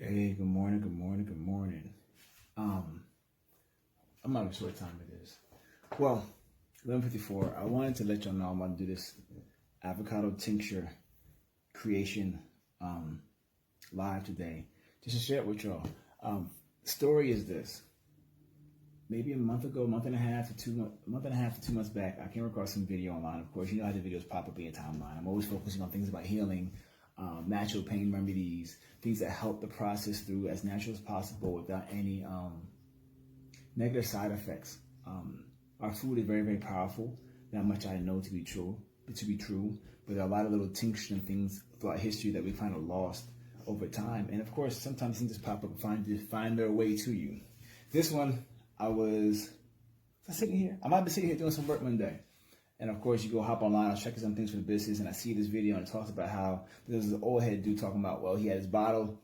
Hey, good morning, good morning, good morning. I'm not sure what time it is. Well, 11:54. I wanted to let y'all know I'm about to do this avocado tincture creation live today, just to share it with y'all. Story is this: maybe a month ago, month and a half to 2 months back, I came across some video online. Of course, you know how the videos pop up in your timeline. I'm always focusing on things about healing, natural pain remedies, things that help the process through as natural as possible without any negative side effects. Our food is very, very powerful. That much I know to be true. But there are a lot of little tinctures and things throughout history that we kind of lost over time. And of course, sometimes things just pop up and find their way to you. This one, I was sitting here. I might be sitting here doing some work one day. And of course, you go hop online, I was checking some things for the business, and I see this video, and it talks about how there's an old head dude talking about, well, he had his bottle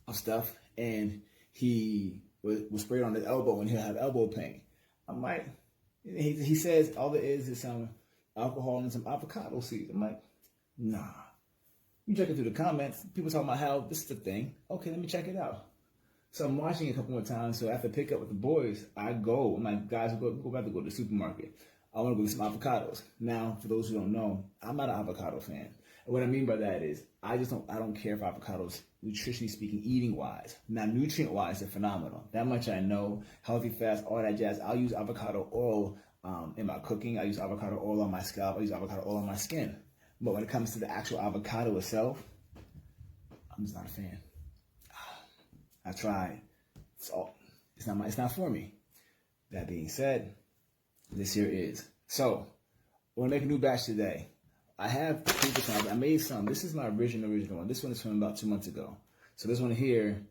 of stuff, and he was sprayed on his elbow, and he'll have elbow pain. I'm like, he says all it is some alcohol and some avocado seeds. I'm like, nah. You checking through the comments, people talking about how this is the thing. Okay, let me check it out. So I'm watching it a couple more times. So after pick up with the boys, I'm like, guys, we're about to go to the supermarket. I want to go get some avocados. Now, for those who don't know, I'm not an avocado fan. And what I mean by that is, I don't care for avocados, nutritionally speaking, eating wise. Now, nutrient wise, they're phenomenal. That much I know. Healthy fats, all that jazz. I'll use avocado oil in my cooking. I use avocado oil on my scalp. I use avocado oil on my skin. But when it comes to the actual avocado itself, I'm just not a fan. I tried. It's not for me. That being said, this here is. So, I want to make a new batch today. I have previous one. I made some. This is my original one. This one is from about 2 months ago. So this one here,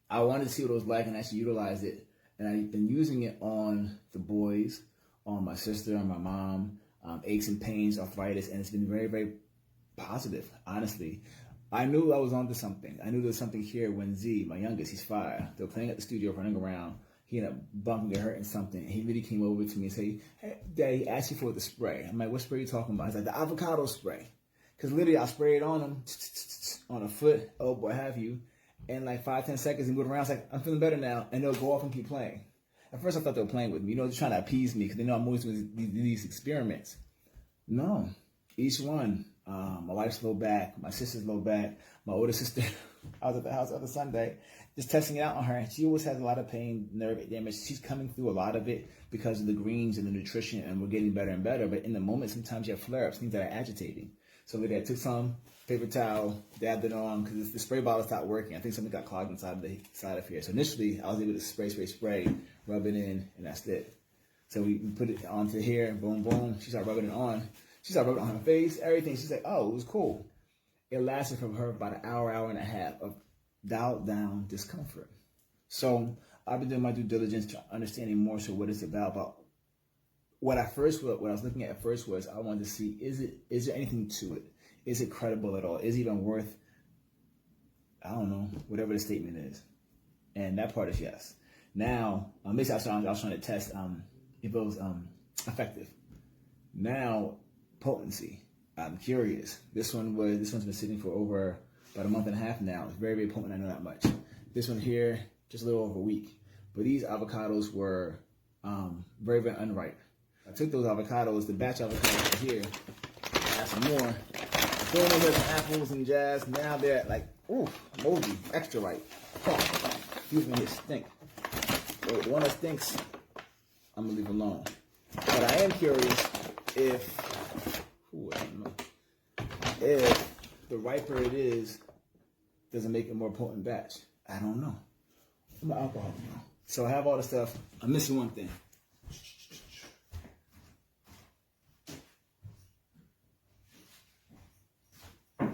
I wanted to see what it was like and actually utilize it. And I've been using it on the boys, on my sister, on my mom, aches and pains, arthritis, and it's been very, very positive, honestly. I knew I was onto something. I knew there was something here when Z, my youngest, he's 5. They were playing at the studio, running around. He ended up bumping or hurting something. And he really came over to me and said, hey, Daddy, he asked you for the spray. I'm like, what spray are you talking about? He's like, the avocado spray. Because literally, I sprayed it on him, on a foot, elbow, what have you. And like 5-10 seconds, he moved around. I was like, I'm feeling better now. And they'll go off and keep playing. At first, I thought they were playing with me. You know, they're trying to appease me because they know I'm always doing these experiments. No. Each one. My wife's low back. My sister's low back. My older sister, I was at the house the other Sunday, just testing it out on her. She always has a lot of pain, nerve damage. She's coming through a lot of it because of the greens and the nutrition, and we're getting better and better. But in the moment, sometimes you have flare-ups, things that are agitating. So I took some paper towel, dabbed it on, because the spray bottle stopped working. I think something got clogged inside the side of here. So initially, I was able to spray, rub it in, and that's it. So we put it onto here, boom, boom. She started rubbing it on. She started rubbing it on her face, everything. She's like, oh, it was cool. It lasted from her about an hour, hour and a half of dialed down discomfort. So I've been doing my due diligence to understanding more so what it's about. What I was looking at first was I wanted to see, is there anything to it? Is it credible at all? Is it even worth, I don't know, whatever the statement is? And that part is yes. Now, basically I was trying to test if it was effective. Now, potency. I'm curious. This one's been sitting for over about a month and a half now. It's very, very potent. I know that much. This one here, just a little over a week. But these avocados were very, very unripe. I took those avocados, the batch avocados here, add some more. Throw in there some apples and jazz. Now they're like, ooh, moldy, extra ripe. Excuse me, it stink. So the one that stinks, I'm gonna leave alone. But I am curious if the riper it is, does it make it more potent batch? I don't know. I'm an alcohol now. So I have all the stuff. I'm missing one thing.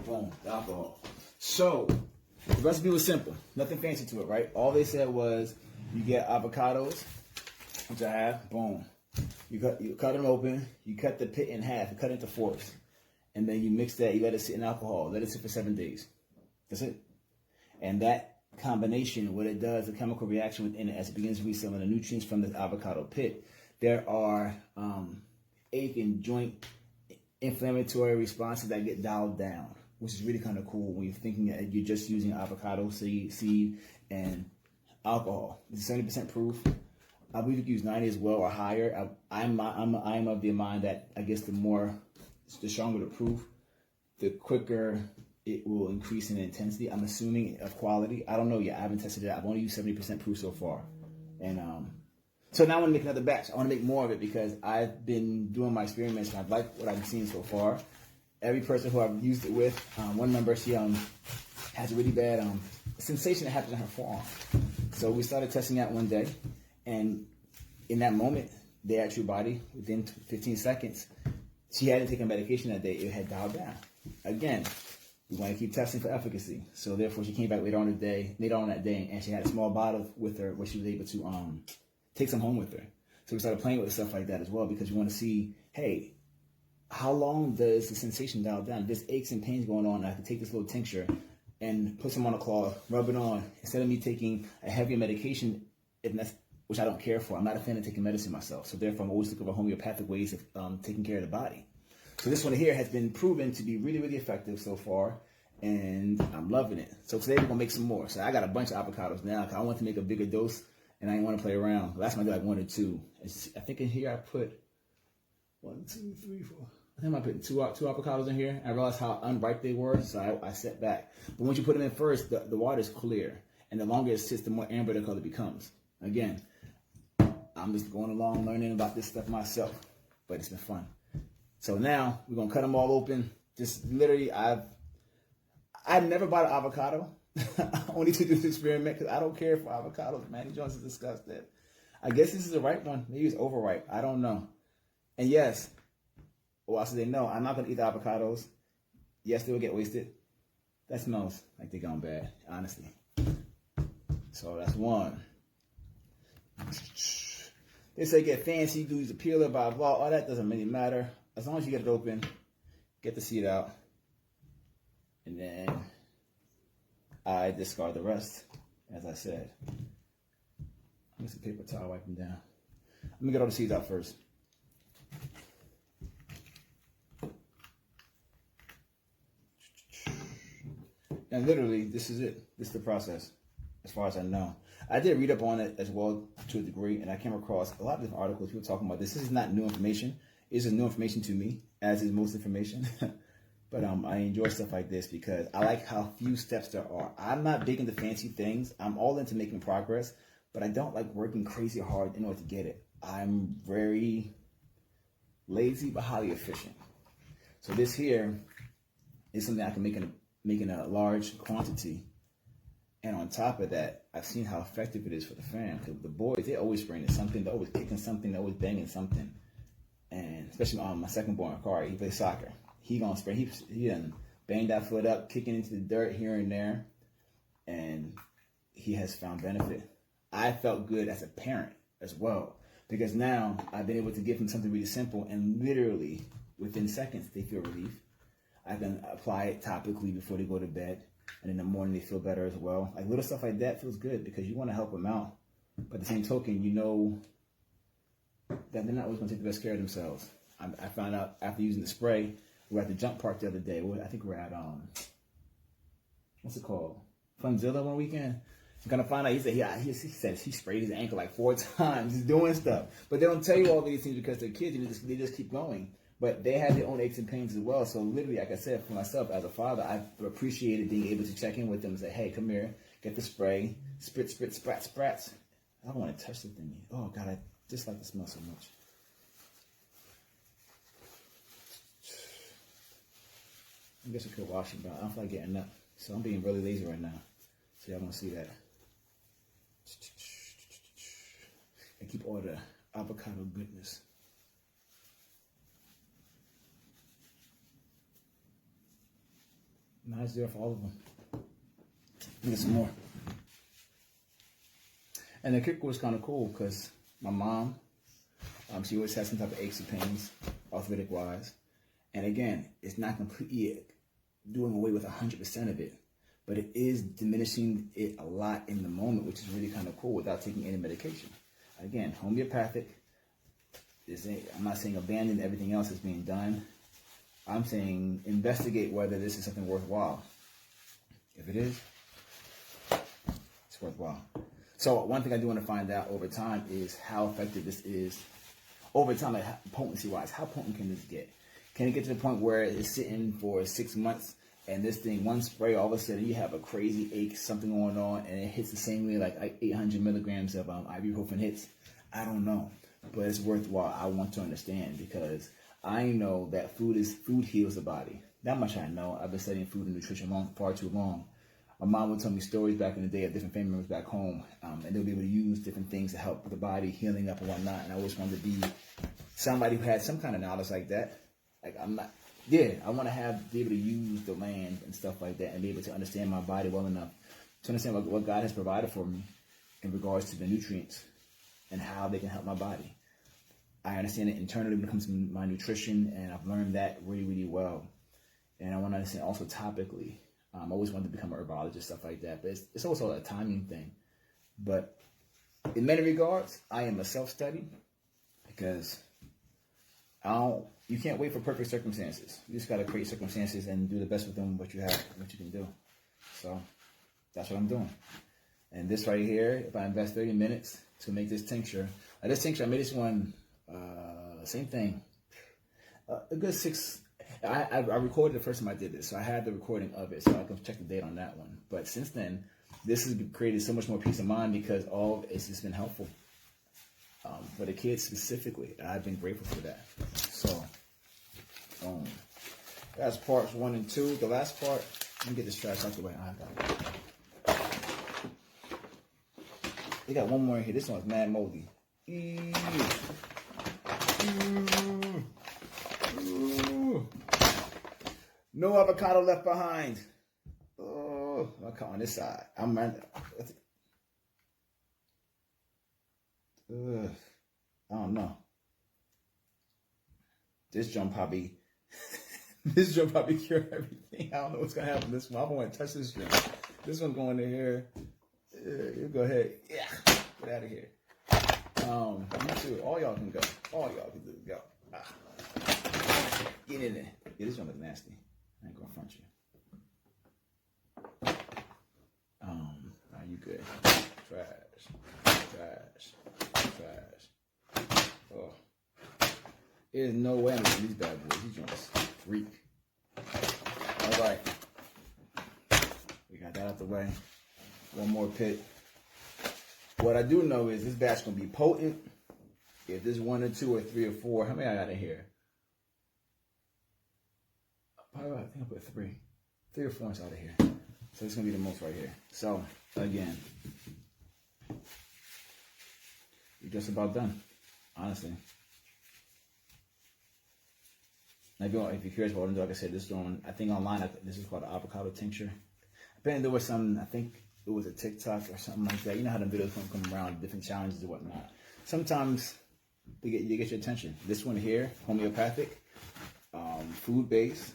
Boom, the alcohol. So the recipe was simple. Nothing fancy to it, right? All they said was you get avocados, which I have, boom. You cut them open, you cut the pit in half, you cut it into fourths. And then you mix that, you let it sit in alcohol, let it sit for 7 days. That's it. And that combination, what it does, the chemical reaction within it, as it begins to release some of the nutrients from this avocado pit, there are ache and joint inflammatory responses that get dialed down. which is really kind of cool when you're thinking that you're just using avocado seed and alcohol. It's 70% proof. I believe you can use 90 as well or higher. I'm of the mind that I guess the stronger the proof, the quicker it will increase in intensity. I'm assuming of quality. I don't know yet. I haven't tested it out. I've only used 70% proof so far. And so now I want to make another batch. I want to make more of it because I've been doing my experiments and I've liked what I've seen so far. Every person who I've used it with, one member, she has a really bad sensation that happens in her forearm. So we started testing out one day, and in that moment, the actual body, within 15 seconds, she hadn't taken medication that day. It had dialed down. Again, we want to keep testing for efficacy. So therefore, she came back later on that day, and she had a small bottle with her where she was able to take some home with her. So we started playing with stuff like that as well because we want to see, hey, how long does the sensation dial down? If there's aches and pains going on, I can take this little tincture and put some on a cloth, rub it on, instead of me taking a heavier medication, which I don't care for. I'm not a fan of taking medicine myself. So therefore, I'm always looking for homeopathic ways of taking care of the body. So this one here has been proven to be really, really effective so far, and I'm loving it. So today we're going to make some more. So I got a bunch of avocados now because I want to make a bigger dose, and I didn't want to play around. Last time I did like 1 or 2. I think in here I put 1, 2, 3, 4. I think I put two avocados in here. I realized how unripe they were, so I set back. But once you put them in first, the water is clear. And the longer it sits, the more amber the color becomes. Again, I'm just going along learning about this stuff myself. But it's been fun. So now, we're going to cut them all open. Just literally, I've never bought an avocado. Only to do this experiment, because I don't care for avocados. Manny Jones has discussed that. I guess this is the right one. Maybe it's overripe. I don't know. And yes, well, I said no, I'm not going to eat the avocados. Yes, they will get wasted. That smells like they're gone bad, honestly. So that's one. They say get fancy, do use a peeler, blah, blah. All that doesn't really matter. As long as you get it open, get the seed out, and then I discard the rest, as I said. I'm going to paper towel, wipe them down. Let me get all the seeds out first. And literally, this is it. This is the process, as far as I know. I did read up on it as well to a degree, and I came across a lot of different articles, people talking about this. This is not new information. It's just new information to me, as is most information. But I enjoy stuff like this because I like how few steps there are. I'm not big into fancy things. I'm all into making progress, but I don't like working crazy hard in order to get it. I'm very lazy but highly efficient. So this here is something I can make in a large quantity. And on top of that, I've seen how effective it is for the fam. Because the boys, they're always spraying at something. They're always kicking something. They're always banging something. And especially my second born, Kari, he plays soccer. He gonna spray. He done banged that foot up, kicking into the dirt here and there. And he has found benefit. I felt good as a parent as well. Because now I've been able to give him something really simple. And literally, within seconds, they feel relief. I can apply it topically before they go to bed. And in the morning, they feel better as well. Like little stuff like that feels good because you want to help them out. But at the same token, you know that they're not always going to take the best care of themselves. I found out after using the spray, we were at the jump park the other day. I think we're at, what's it called? Funzilla one weekend. I'm going to find out, he said he sprayed his ankle like 4 times. He's doing stuff. But they don't tell you all these things because they're kids. They just keep going. But they have their own aches and pains as well. So literally, like I said, for myself as a father, I've appreciated being able to check in with them and say, hey, come here, get the spray, sprit, sprats. I don't want to touch the thing. Oh, God, I just like the smell so much. I guess I could wash it, but I don't feel like getting up. So I'm being really lazy right now. So y'all want to see that. And keep all the avocado goodness. Now it's there for all of them. Let me get some more. And the kicker was kind of cool because my mom, she always has some type of aches and pains, arthritic wise. And again, it's not completely doing away with 100% of it, but it is diminishing it a lot in the moment, which is really kind of cool without taking any medication. Again, homeopathic. I'm not saying abandon everything else that's being done. I'm saying investigate whether this is something worthwhile. If it is, it's worthwhile. So one thing I do want to find out over time is how effective this is over time, like potency-wise. How potent can this get? Can it get to the point where it's sitting for 6 months and this thing, one spray, all of a sudden you have a crazy ache, something going on, and it hits the same way like 800 milligrams of ibuprofen hits? I don't know, but it's worthwhile. I want to understand because I know that food heals the body. That much I know. I've been studying food and nutrition far too long. My mom would tell me stories back in the day of different family members back home, and they'll be able to use different things to help the body healing up and whatnot. And I always wanted to be somebody who had some kind of knowledge like that. Like I want to be able to use the land and stuff like that, and be able to understand my body well enough to understand what God has provided for me in regards to the nutrients and how they can help my body. I understand it internally when it comes to my nutrition, and I've learned that really, really well. And I want to understand also topically. I always wanted to become a herbologist, stuff like that. But it's also a timing thing. But in many regards, I am a self-study because you can't wait for perfect circumstances. You just got to create circumstances and do the best with them, what you have, what you can do. So that's what I'm doing. And this right here, if I invest 30 minutes to make this tincture. This tincture, I made this one, same thing. A good 6... I recorded the first time I did this, so I had the recording of it, so I can check the date on that one. But since then, this has created so much more peace of mind because all of it's just been helpful for the kids specifically. I've been grateful for that. So, that's parts 1 and 2. The last part, let me get this trash out the way. They got one more in here. This one's mad moldy. No avocado left behind. Oh, I'll come on this side. I don't know. This jump probably cure everything. I don't know what's gonna happen. This one, I don't want to touch this jump. This one's going in here. You go ahead. Yeah, get out of here. You too. All y'all can go. All y'all can do. Go. Get in there. Yeah, this one looks nasty. I ain't gonna front you. Are you good? Trash. Oh. There's no way I'm gonna these bad boys. These joints freak. Alright. We got that out the way. One more pit. What I do know is this batch gonna be potent. If there's 1 or 2 or 3 or 4, how many I got in here? I think I put 3 or 4 inside of here. So it's gonna be the most right here. So again, you're just about done, honestly. Now, if you're curious about what I'm doing, like I said, this is on, I think online, this is called the avocado tincture. Apparently there was some, I think it was a TikTok or something like that. You know how the videos come around, different challenges and whatnot. Sometimes they get your attention. This one here, homeopathic, food-based,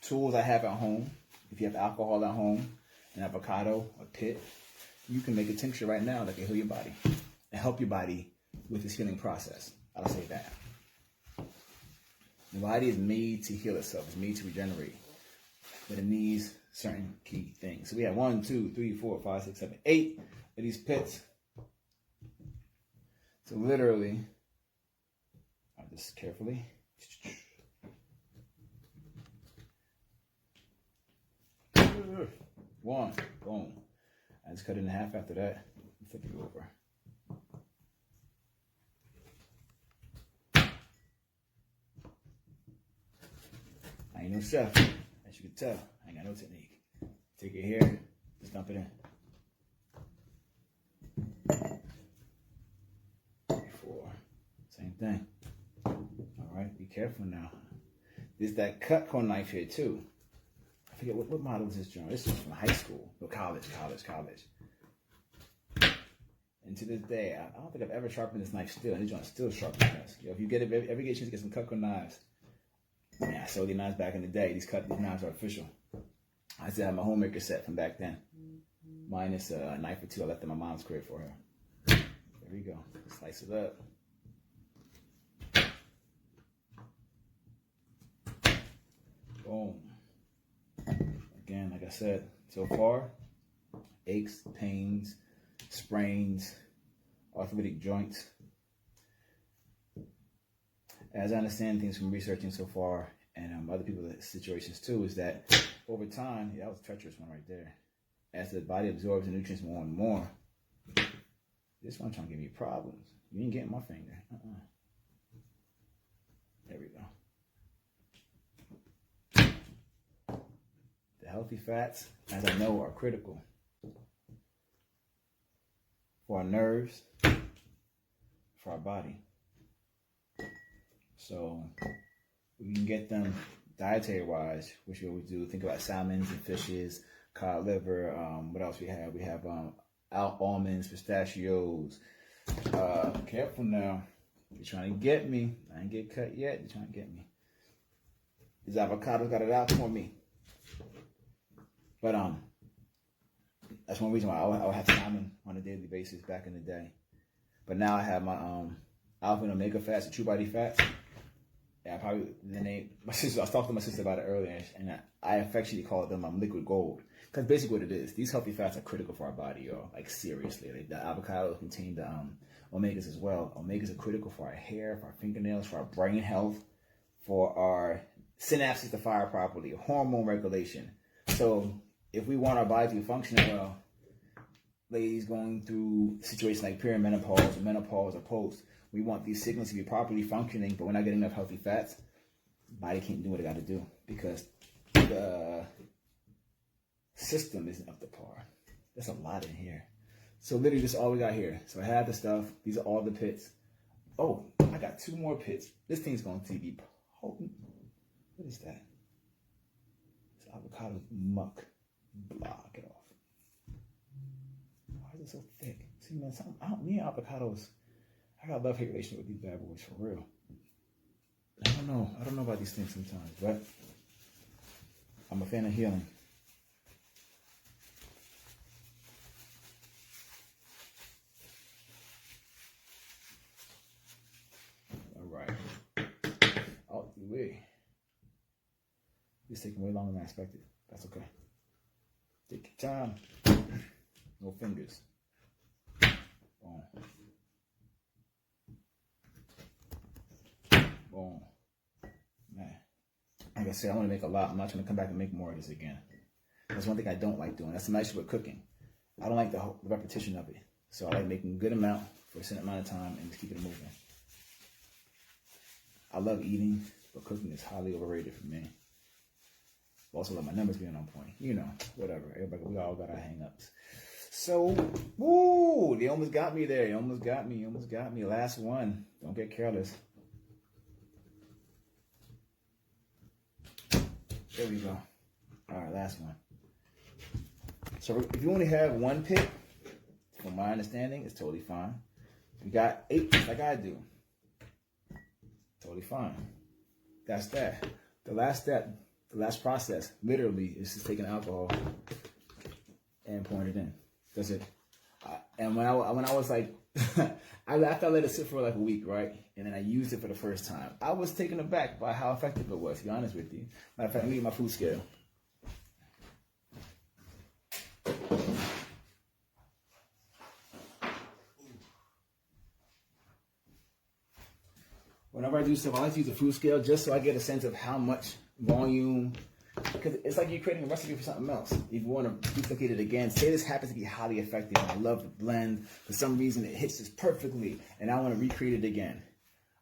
tools I have at home. If you have alcohol at home, an avocado, a pit, you can make a tincture right now that can heal your body and help your body with this healing process. I'll say that. The body is made to heal itself. It's made to regenerate. But it needs certain key things. So we have 1, 2, 3, 4, 5, 6, 7, 8 of these pits. So literally, I'll just carefully. One, boom. I just cut it in half after that. Flip it over. I ain't no chef, as you can tell. I ain't got no technique. Take it here, just dump it in. 3, 4, same thing. All right, be careful now. There's that Cutco knife here too. I forget what model is this joint. This is from high school, no, college. And to this day, I don't think I've ever sharpened this knife still. And this joint's still sharp as this. Yo, if you ever get a chance to get some Cutco knives, man, I sold these knives back in the day. These knives are official. I still have my homemaker set from back then. Minus a knife or 2 I left in my mom's crib for her. There we go. Slice it up. Boom. Again, like I said, so far, aches, pains, sprains, arthritic joints. As I understand things from researching so far, and other people's situations too, is that over time, that was a treacherous one right there. As the body absorbs the nutrients more and more, this one trying to give me problems. You ain't getting my finger. There we go. The healthy fats, as I know, are critical for our nerves, for our body. So we can get them dietary wise, which we always do. Think about salmons and fishes, cod liver. What else we have? We have almonds, pistachios. Careful now. You're trying to get me. I ain't get cut yet. You're trying to get me. These avocados got it out for me. But that's one reason why I would have salmon on a daily basis back in the day. But now I have my alpha and omega fats, the true body fats. Yeah, I probably the name. My sister. I was talking to my sister about it earlier, and I affectionately call them liquid gold. Because basically what it is, these healthy fats are critical for our body, y'all. Like seriously, like the avocados contain the omegas as well. Omegas are critical for our hair, for our fingernails, for our brain health, for our synapses to fire properly, hormone regulation. So if we want our body to be functioning well, ladies going through situations like perimenopause or menopause or post, we want these signals to be properly functioning, but we're not getting enough healthy fats. Body can't do what it got to do because the system isn't up to par. There's a lot in here. So literally, this is all we got here. So I have the stuff. These are all the pits. Oh, I got 2 more pits. This thing's going to be potent. What is that? It's avocado muck. Blah, get off. Why is it so thick? See, man, me and avocados, I got a love-hate relationship with these bad boys for real. I don't know about these things sometimes, but I'm a fan of healing. All right. Out the way. It's taking way longer than I expected. That's okay. Take your time. No fingers. Boom. Boom. Man. Like I said, I want to make a lot. I'm not trying to come back and make more of this again. That's one thing I don't like doing. That's the nice with cooking. I don't like the repetition of it. So I like making a good amount for a certain amount of time and just keep it moving. I love eating, but cooking is highly overrated for me. Also love my numbers being on point. You know, whatever. Everybody, we all got our hang-ups. So, woo! They almost got me there. They almost got me. Last one. Don't get careless. There we go. All right, last one. So if you only have 1 pit, from my understanding, it's totally fine. If you got 8 pits like I do, totally fine. That's that. The last step, the last process, literally, is just taking alcohol and pouring it in. That's it. And when I was like, after I let it sit for like a week, right? And then I used it for the first time. I was taken aback by how effective it was, to be honest with you. Matter of fact, let me get my food scale. Whenever I do stuff, I like to use a food scale just so I get a sense of how much volume. Because it's like you're creating a recipe for something else. If you want to duplicate it again, say this happens to be highly effective and I love the blend. For some reason, it hits this perfectly and I want to recreate it again.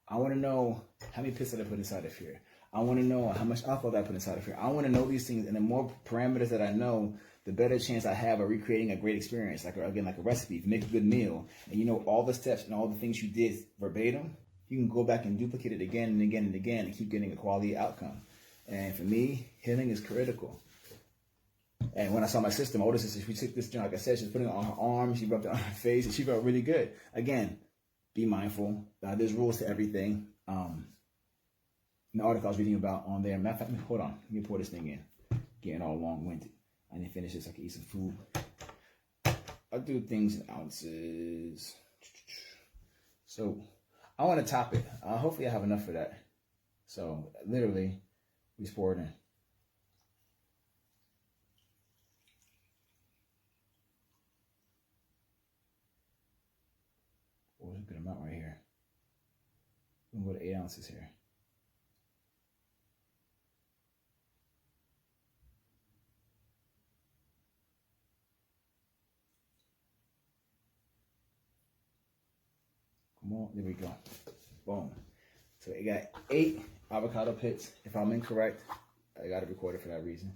I want to know how many pits did I put inside of here. I want to know how much alcohol did I put inside of here. I want to know these things, and the more parameters that I know, the better chance I have of recreating a great experience. Like a recipe. If you make a good meal and you know all the steps and all the things you did verbatim, you can go back and duplicate it again and again and again and keep getting a quality outcome. And for me, healing is critical. And when I saw my sister, my older sister, she took this, like I said, she was putting it on her arms, she rubbed it on her face, and she felt really good. Again, be mindful. There's rules to everything. In the article I was reading about on there, matter of fact, hold on, let me pour this thing in. Getting all long-winded. I need to finish this so I can eat some food. I do things in ounces. So I want to top it. Hopefully I have enough for that. So literally, we just pour it in. I'm going to go to 8 ounces here. Come on, there we go. Boom. So it got 8 avocado pits. If I'm incorrect, I got to record it for that reason.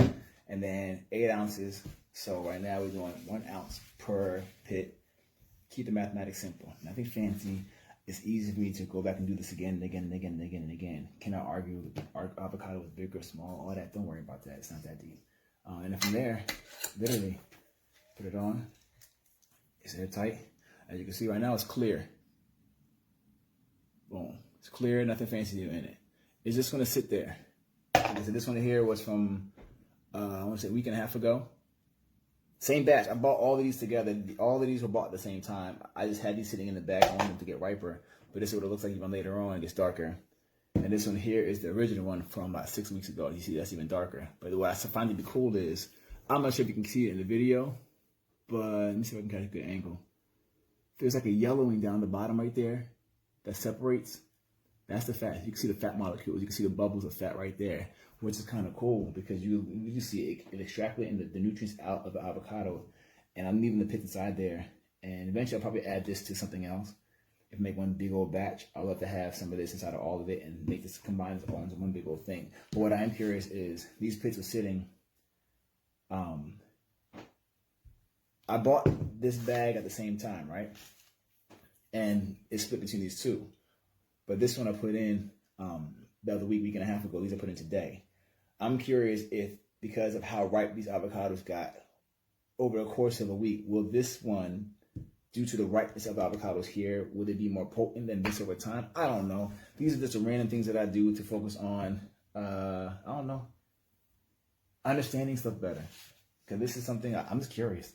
And then 8 ounces. So right now we're doing 1 ounce per pit. Keep the mathematics simple. Nothing fancy. It's easy for me to go back and do this again and again and again and again and again. Cannot argue with avocado is big or small, all that. Don't worry about that. It's not that deep. And then from there, literally, put it on. It's airtight. As you can see right now, it's clear. Boom. It's clear, nothing fancy in it. It's just going to sit there. So this one here was from, I want to say a week and a half ago. Same batch. I bought all of these together. All of these were bought at the same time. I just had these sitting in the bag. I wanted them to get riper. But this is what it looks like even later on. It gets darker. And this one here is the original one from about 6 weeks ago. You see, that's even darker. But what I find to be cool is, I'm not sure if you can see it in the video, but let me see if I can catch a good angle. There's like a yellowing down the bottom right there that separates. That's the fat. You can see the fat molecules. You can see the bubbles of fat right there, which is kind of cool because you can see it extracting the nutrients out of the avocado. And I'm leaving the pits inside there. And eventually I'll probably add this to something else. If I make one big old batch, I'll love to have some of this inside of all of it and make this combine all into one big old thing. But what I am curious is, these pits are sitting. I bought this bag at the same time, right? And it's split between these two. But this one I put in the other week and a half ago. These I put in today. I'm curious if, because of how ripe these avocados got over the course of a week, will this one, due to the ripeness of avocados here, will it be more potent than this over time? I don't know. These are just the random things that I do to focus on, I don't know, understanding stuff better. Because this is something I'm just curious.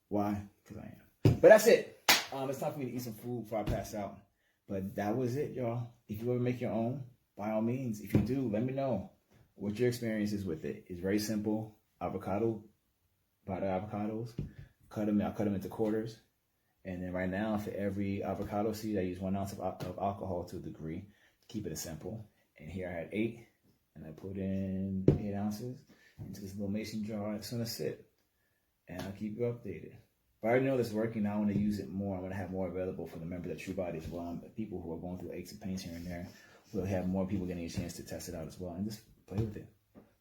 Why? Because I am. But that's it. It's time for me to eat some food before I pass out. But that was it, y'all. If you ever make your own, by all means, if you do, let me know what your experience is with it. It's very simple. Avocado, buy the avocados, cut them into quarters. And then right now, for every avocado seed, I use 1 ounce of alcohol to a degree to keep it as simple. And here I had 8, and I put in 8 ounces into this little mason jar. It's going to sit, and I'll keep you updated. But I already know this working. Now I want to use it more. I want to have more available for the members at TrueBody as well. People who are going through aches and pains here and there. We'll have more people getting a chance to test it out as well and just play with it.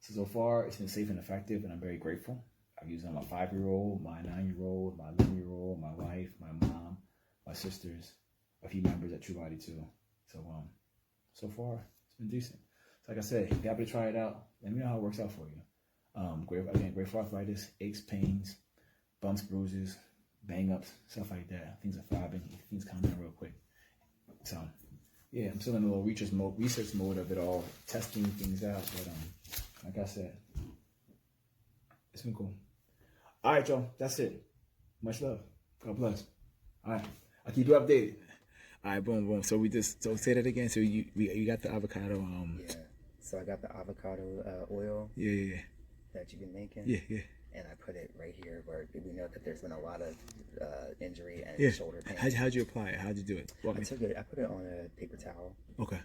So far, it's been safe and effective, and I'm very grateful. I've used it on my 5-year-old, my 9-year-old, my 11-year-old, my wife, my mom, my sisters, a few members at TrueBody too. So far, it's been decent. So like I said, if you're happy to try it out, let me know how it works out for you. Great for arthritis, aches, pains, bumps, bruises, bang-ups, stuff like that. Things are throbbing. Things calm down real quick. So, yeah, I'm still in a little research mode of it all, testing things out. But like I said, it's been cool. All right, y'all. That's it. Much love. God bless. All right. I'll keep you updated. All right, boom, boom. So say that again. So you got the avocado. Yeah. So I got the avocado oil. Yeah. That you've been making. Yeah. And I put it right here where we know that there's been a lot of injury and shoulder pain. How'd you apply it? How'd you do it? I put it on a paper towel. Okay.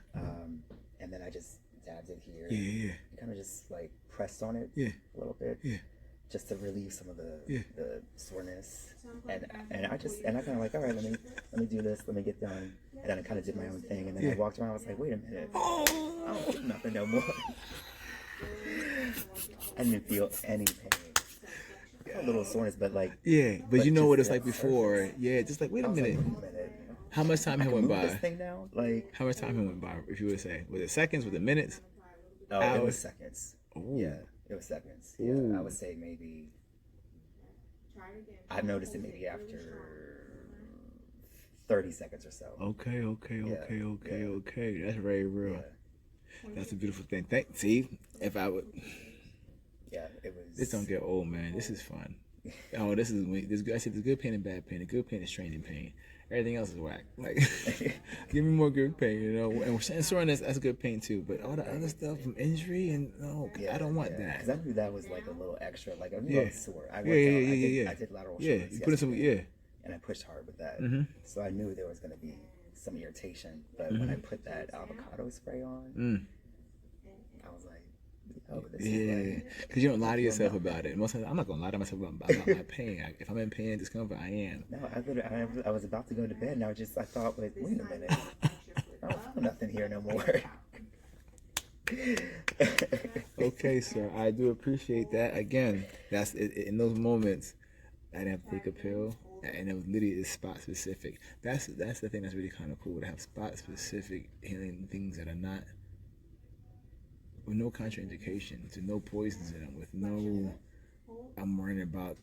And then I just dabbed it here. Yeah. And kind of just like pressed on it a little bit. Yeah. Just to relieve some of the soreness. And I kind of like, all right, let me do this, let me get done. And then I kind of did my own thing. And then I walked around, I was like, wait a minute. I don't feel nothing no more. I didn't feel any pain. A little soreness, but like but you know what it's like before. Surface. Yeah, just like wait a minute. How much time had went by? This thing now? Like how much time had went by? If you would say, was it seconds? Was it minutes? Oh, hours? It was seconds. Ooh. Yeah, it was seconds. Yeah, I would say maybe. I've noticed it maybe after 30 seconds or so. Okay. That's very real. Yeah. That's a beautiful thing. See, if I would. Yeah, it was. This don't get old, man. This is fun. This is. I said there's good pain and bad pain. The good pain is training pain. Everything else is whack. Like, give me more good pain, you know. And soreness, that's good pain too. But all the other stuff from injury and I don't want that. Because I knew that was like a little extra. Like I knew I was sore. I worked out. I did lateral shoulders. You put in some. And I pushed hard with that. So I knew there was going to be some irritation. But when I put that avocado spray on, I was like, oh, this is like, because you don't lie to yourself about it. Most of the time, I'm not gonna lie to myself about my pain. If I'm in pain and discomfort, I am. No, I was about to go to bed, and I thought, wait a minute, I don't feel nothing here no more. Okay, sir. I do appreciate that. Again, that's in those moments. I didn't have to take a pill, and it was literally spot specific. That's the thing that's really kind of cool, to have spot specific healing things that are not with no contraindications, with no poisons in them, with no I'm worrying about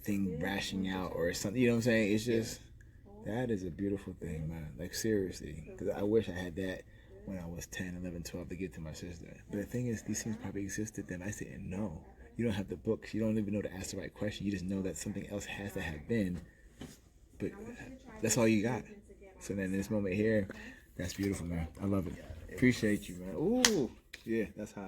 thing rashing out or something. You know what I'm saying? It's just that is a beautiful thing, man. Like seriously, because I wish I had that when I was 10, 11, 12 to get to my sister. But the thing is, these things probably existed then. I didn't know. You don't have the books. You don't even know to ask the right question. You just know that something else has to have been. But that's all you got. So then in this moment here, that's beautiful, man. I love it. Appreciate you, man. Ooh, yeah, that's hot.